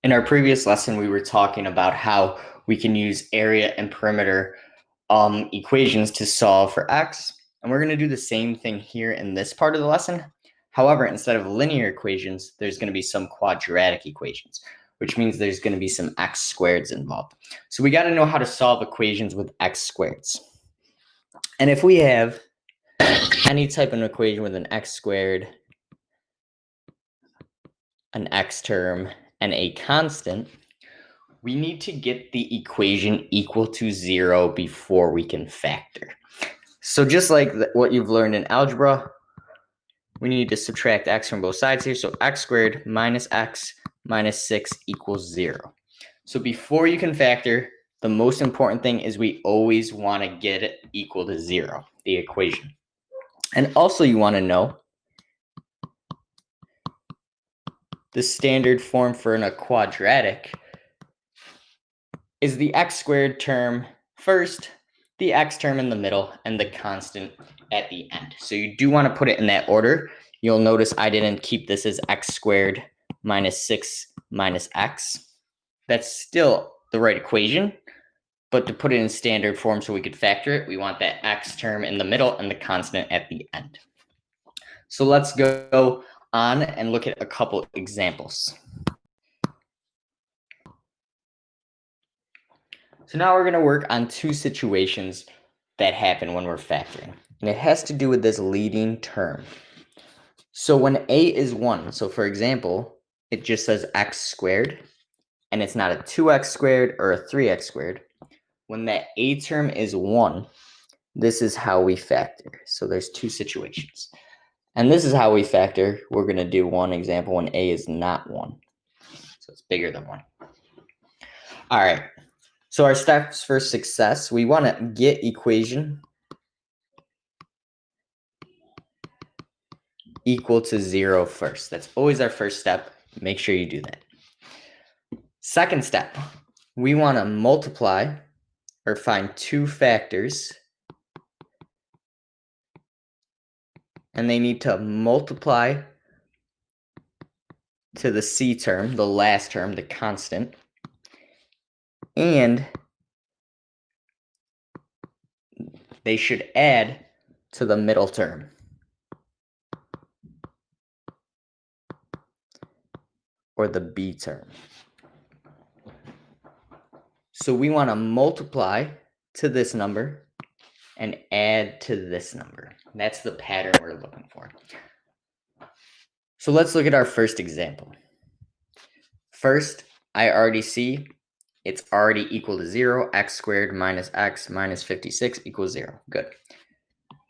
In our previous lesson, we were talking about how we can use area and perimeter equations to solve for x. And we're going to do the same thing here in this part of the lesson. However, instead of linear equations, there's going to be some quadratic equations, which means there's going to be some x squareds involved. So we got to know how to solve equations with x squareds. And if we have any type of equation with an x squared, an x term, and a constant, we need to get the equation equal to 0 before we can factor. So just like what you've learned in algebra, we need to subtract x from both sides here. So x squared minus x minus 6 equals 0. So before you can factor, the most important thing is we always want to get it equal to 0, the equation. And also you want to know the standard form for a quadratic is the x squared term first, the x term in the middle, and the constant at the end. So you do want to put it in that order. You'll notice I didn't keep this as x squared minus 6 minus x. That's still the right equation, but to put it in standard form so we could factor it, we want that x term in the middle and the constant at the end. So let's go on and look at a couple examples. So now we're going to work on two situations that happen when we're factoring. And it has to do with this leading term. So when a is 1, so for example, it just says x squared, and it's not a 2x squared or a 3x squared. When that a term is 1, this is how we factor. So there's two situations. And this is how we factor. We're going to do one example when a is not 1. So it's bigger than 1. All right. So our steps for success, we want to get equation equal to 0 first. That's always our first step. Make sure you do that. Second step, we want to multiply or find two factors, and they need to multiply to the c term, the last term, the constant, and they should add to the middle term. Or the b term. So we want to multiply to this number and add to this number. That's the pattern we're looking for. So let's look at our first example. First, I already see it's already equal to 0. X squared minus x minus 56 equals 0. Good.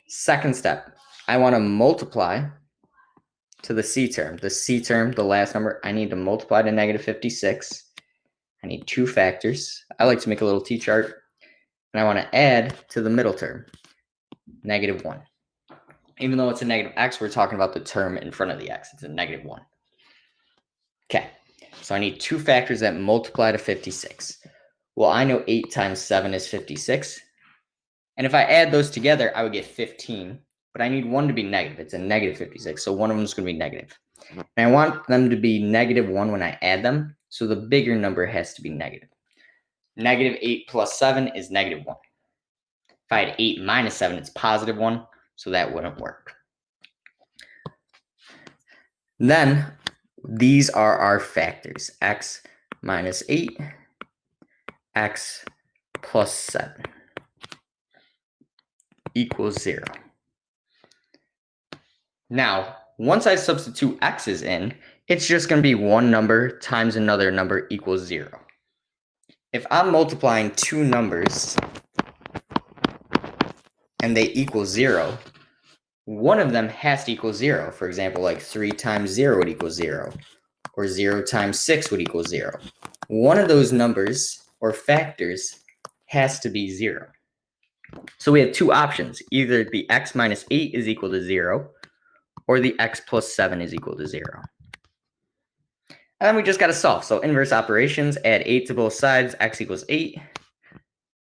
Second step, I want to multiply to the c term. The c term, the last number, I need to multiply to negative 56. I need two factors. I like to make a little t-chart. And I want to add to the middle term, negative 1. Even though it's a negative x, we're talking about the term in front of the x. It's a negative 1. Okay, so I need two factors that multiply to 56. Well, I know 8 times 7 is 56. And if I add those together, I would get 15. But I need one to be negative. It's a negative 56. So one of them is going to be negative. And I want them to be negative 1 when I add them. So the bigger number has to be negative. Negative 8 plus 7 is negative 1. If I had 8 minus 7, it's positive 1. So that wouldn't work. Then these are our factors. X minus 8, x plus 7 equals 0. Now, once I substitute x's in, it's just going to be one number times another number equals 0. If I'm multiplying two numbers and they equal 0, one of them has to equal 0. For example, like 3 times 0 would equal 0, or 0 times 6 would equal 0. One of those numbers or factors has to be 0. So we have two options. Either the x minus 8 is equal to 0, or the x plus 7 is equal to 0. And then we just got to solve. So inverse operations, add 8 to both sides, x equals 8.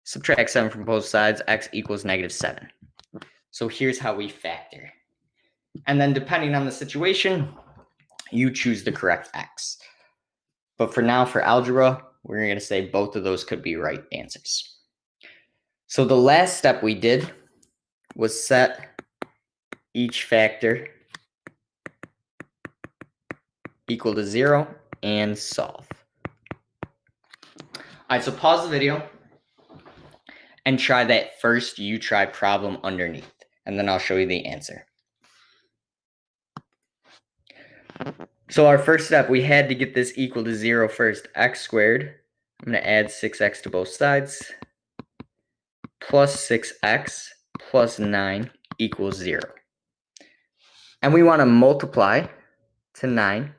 Subtract 7 from both sides, x equals negative 7. So here's how we factor. And then depending on the situation, you choose the correct x. But for now, for algebra, we're going to say both of those could be right answers. So the last step we did was set each factor equal to 0 and solve. All right, so pause the video and try that first you try problem underneath, and then I'll show you the answer. So our first step, we had to get this equal to 0 first. X squared, I'm going to add 6x to both sides, plus 6x plus 9 equals 0. And we want to multiply to 9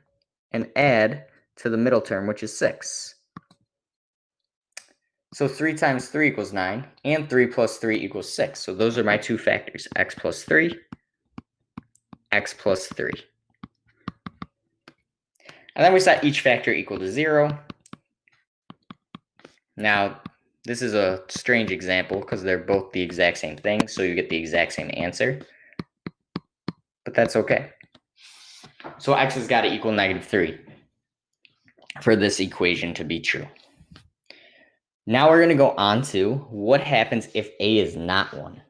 and add to the middle term, which is 6. So 3 times 3 equals 9, and 3 plus 3 equals 6. So those are my two factors, x plus 3, x plus 3. And then we set each factor equal to 0. Now, this is a strange example because they're both the exact same thing, so you get the exact same answer. But that's okay. So x has got to equal -3 for this equation to be true. Now we're going to go on to what happens if a is not 1.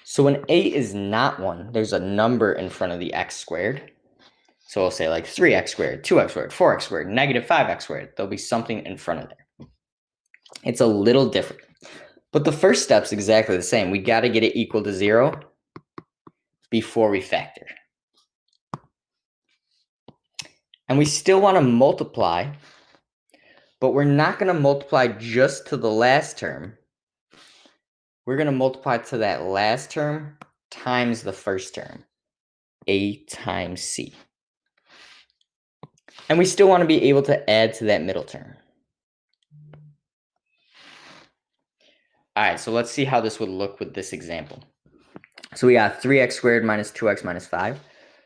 So when a is not 1, there's a number in front of the x squared. So I'll say like 3x squared, 2x squared, 4x squared, -5x squared. There'll be something in front of there. It's a little different. But the first step's exactly the same. We got to get it equal to 0 before we factor. And we still want to multiply, but we're not going to multiply just to the last term. We're going to multiply to that last term times the first term, a times c. And we still want to be able to add to that middle term. All right, so let's see how this would look with this example. So we got 3x squared minus 2x minus 5.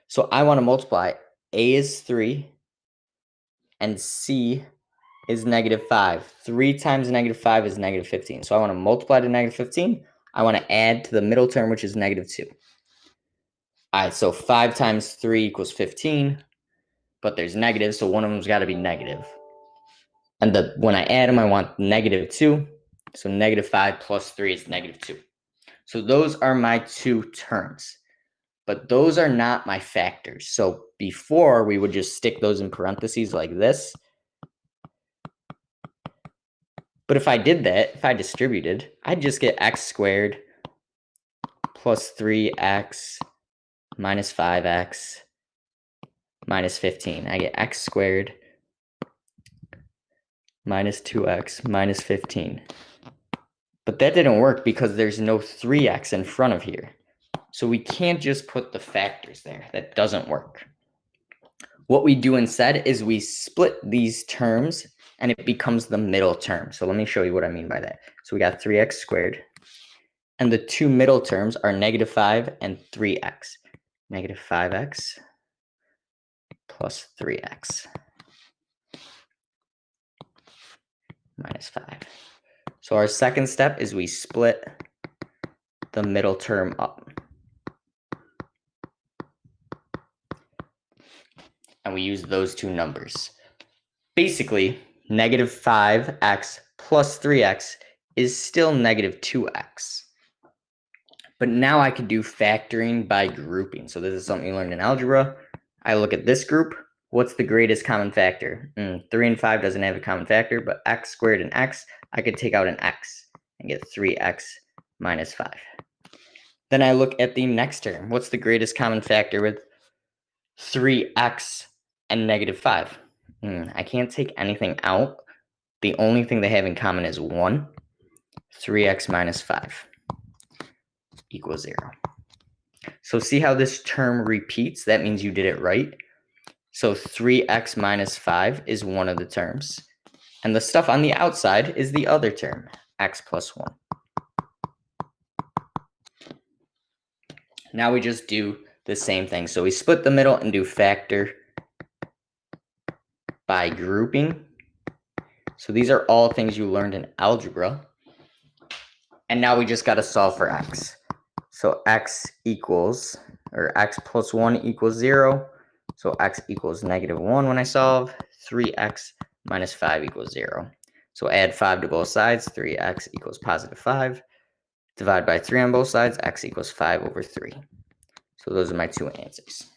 So I want to multiply. A is 3 and c is -5. 3 times -5 is -15. So I want to multiply to -15. I want to add to the middle term, which is -2. All right, so 5 times 3 equals 15, but there's negatives, so one of them's got to be negative. And when I add them, I want -2. So -5 plus 3 is -2. So those are my two terms. But those are not my factors. So before, we would just stick those in parentheses like this. But if I did that, if I distributed, I'd just get x squared plus 3x minus 5x minus 15. I get x squared minus 2x minus 15. But that didn't work because there's no 3x in front of here. So we can't just put the factors there. That doesn't work. What we do instead is we split these terms and it becomes the middle term. So let me show you what I mean by that. So we got 3x squared. And the two middle terms are -5 and 3x. -5x plus 3x minus 5. So our second step is we split the middle term up. And we use those two numbers. Basically, -5x plus 3x is still -2x. But now I can do factoring by grouping. So this is something you learned in algebra. I look at this group. What's the greatest common factor? 3 and 5 doesn't have a common factor, but x squared and x, I could take out an x and get 3x minus 5. Then I look at the next term. What's the greatest common factor with 3x and -5? I can't take anything out. The only thing they have in common is 1. 3x minus 5 equals 0. So see how this term repeats? That means you did it right. So 3x minus 5 is one of the terms. And the stuff on the outside is the other term, x plus 1. Now we just do the same thing. So we split the middle and do factor by grouping. So these are all things you learned in algebra. And now we just got to solve for x. So x equals, or x plus 1 equals 0. So x equals -1 when I solve. 3x minus 5 equals 0. So add 5 to both sides. 3x equals +5. Divide by 3 on both sides. X equals 5/3. So those are my two answers.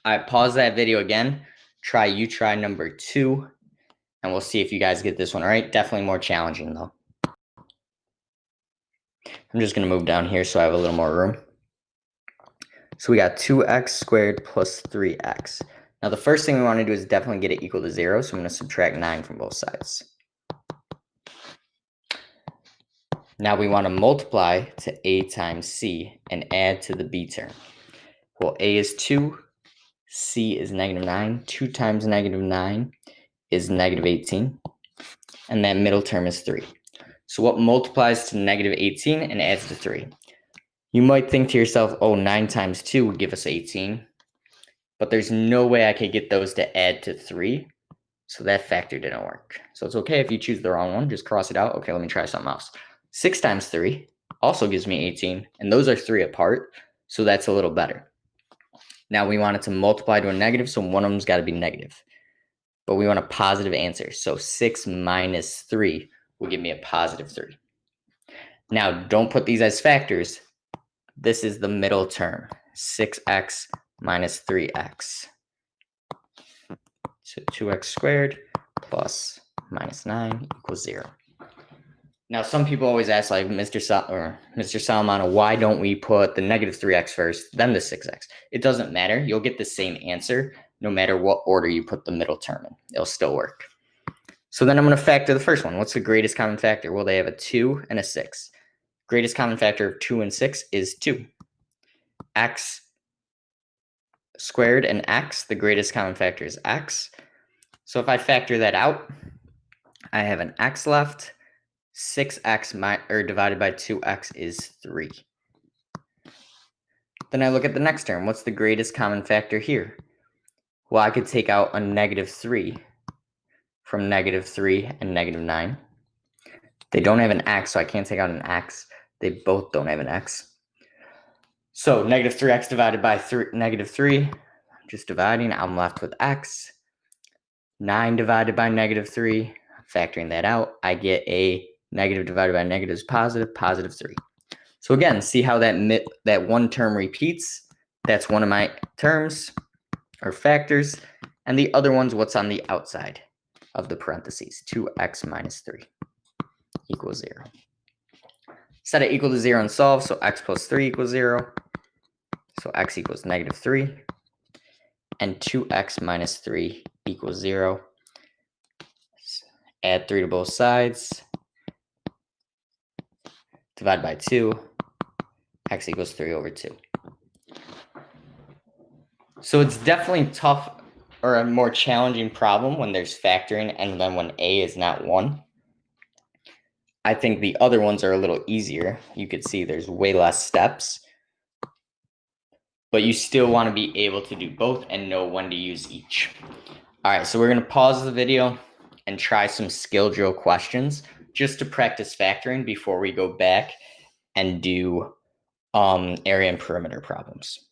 All right, pause that video again. Try number 2. And we'll see if you guys get this one. All right, definitely more challenging though. I'm just going to move down here so I have a little more room. So we got 2x squared plus 3x. Now the first thing we want to do is definitely get it equal to 0. So I'm going to subtract 9 from both sides. Now we want to multiply to a times c and add to the b term. Well, a is 2, c is -9. 2 times -9 is -18. And that middle term is 3. So what multiplies to -18 and adds to 3? You might think to yourself, oh, 9 times 2 would give us 18. But there's no way I could get those to add to 3. So that factor didn't work. So it's okay if you choose the wrong one. Just cross it out. Okay, let me try something else. 6 times 3 also gives me 18. And those are 3 apart. So that's a little better. Now we want it to multiply to a negative. So one of them's got to be negative. But we want a positive answer. So 6 minus 3 will give me a +3. Now don't put these as factors. This is the middle term. 6x minus 3x. So 2x squared plus -9 equals 0. Now, some people always ask, like Mr. Salamano, why don't we put the -3x first, then the 6x? It doesn't matter. You'll get the same answer no matter what order you put the middle term in. It'll still work. So then I'm going to factor the first one. What's the greatest common factor? Well, they have a 2 and a 6. Greatest common factor of 2 and 6 is 2. X squared and x, the greatest common factor is x. So if I factor that out, I have an x left. 6x divided by 2x is 3. Then I look at the next term. What's the greatest common factor here? Well, I could take out a -3 from -3 and -9. They don't have an x, so I can't take out an x. They both don't have an x. So -3x divided by -3, I'm just dividing. I'm left with x. 9 divided by -3, factoring that out, I get a negative divided by negative is positive, +3. So again, see how that one term repeats? That's one of my terms or factors. And the other one's what's on the outside of the parentheses, 2x minus 3 equals 0. Set it equal to 0 and solve, so x plus 3 equals 0. So x equals -3. And 2x minus 3 equals 0. Add 3 to both sides. Divide by 2. X equals 3/2. So it's definitely tough or a more challenging problem when there's factoring and then when a is not 1. I think the other ones are a little easier. You could see there's way less steps. But you still want to be able to do both and know when to use each. All right, so we're going to pause the video and try some skill drill questions just to practice factoring before we go back and do area and perimeter problems.